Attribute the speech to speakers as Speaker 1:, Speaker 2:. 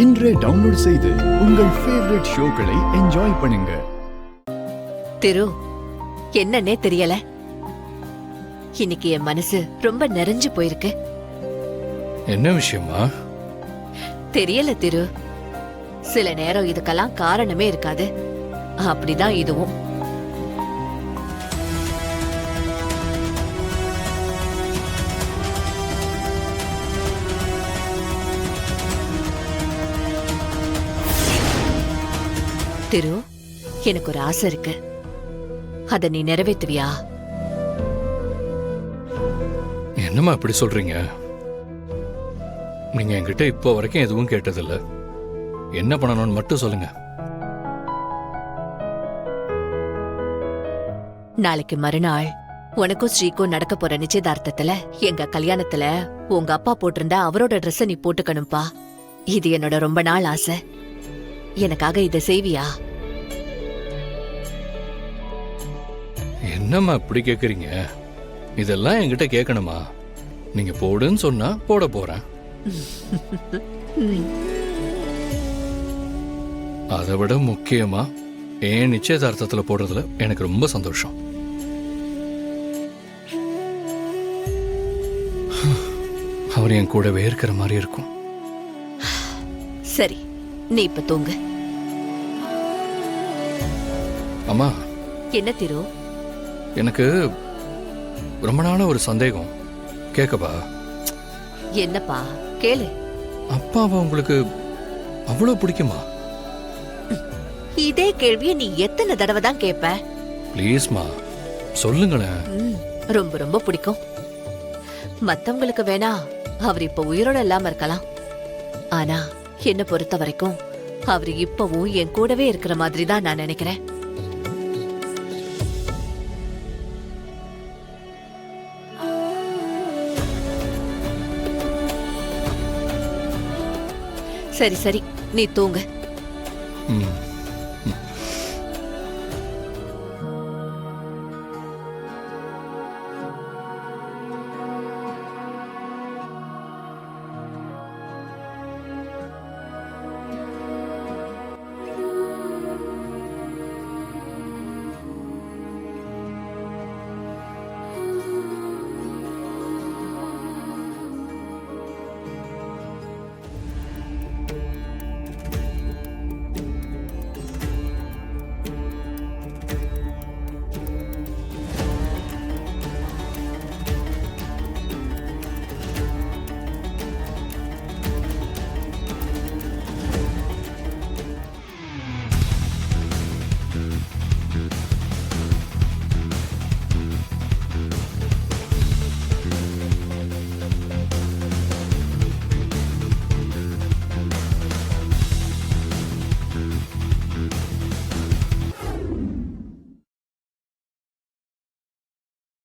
Speaker 1: இன்றே டவுன்லோட் செய்து உங்கள் ஃபேவரட் ஷோக்களை என்ஜாய் பண்ணுங்க.
Speaker 2: திரு, என்னன்னே தெரியல, இன்னைக்கு என் மனசு ரொம்ப நிறைஞ்சு போயிருக்கு.
Speaker 3: என்ன விஷயமா?
Speaker 2: தெரியல திரு, சில நேரம் இதுக்கெல்லாம் காரணமே இருக்காது, அப்படிதான் இதுவும். திரு, எனக்கு ஒரு ஆசை இருக்கு, அத நீ நிறைவேத்துவியா?
Speaker 3: என்னம்மா இப்படி சொல்றீங்க? நீங்க என்கிட்ட இப்போ வரைக்கும் எதுவும் கேட்டதில்ல. என்ன பண்ணணும்னு மட்டும் சொல்லுங்க.
Speaker 2: நாளைக்கு மறுநாள் உனக்கும் ஸ்ரீக்கும் நடக்க போற நிச்சயதார்த்தத்துல எங்க கல்யாணத்துல உங்க அப்பா போட்டிருந்த அவரோட ட்ரெஸ் நீ போட்டுக்கணும்பா. இது என்னோட ரொம்ப நாள் ஆசை. எனக்காக இதை செய்வியா?
Speaker 3: என்னம்மா இப்படி கேக்குறீங்க? இதெல்லாம் என்கிட்ட கேட்கணுமா? நீங்க போடுன்னு சொன்னா போட போறேன். அதை விட முக்கியமா என் நிச்சயதார்த்தத்துல போடுறதுல எனக்கு ரொம்ப சந்தோஷம். அவர் என் கூடவே இருக்கிற மாதிரி இருக்கும்.
Speaker 2: சரி, நீ இப்ப தூங்கு.
Speaker 3: அம்மா,
Speaker 2: என்ன திரு?
Speaker 3: எனக்கு ரொம்ப நாளா ஒரு சந்தேகம். கேட்கப்பா?
Speaker 2: என்னப்பா? கேளு.
Speaker 3: அப்பாவை உங்களுக்கு அவ்வளவு பிடிக்குமா?
Speaker 2: இதே கேள்வியை நீ எத்தனை தடவை தான் கேட்ப?
Speaker 3: ப்ளீஸ்மா சொல்லுங்களேன்.
Speaker 2: ரொம்ப ரொம்ப பிடிக்கும். மத்தவங்களுக்கு வேணா அவர் இப்ப உயிரோட இல்லாம இருக்கலாம், ஆனா என்ன பொறுத்த வரைக்கும் அவர் இப்பவும் என் கூடவே இருக்கிற மாதிரி தான் நான் நினைக்கிறேன். சரி சரி, நீ தூங்கு.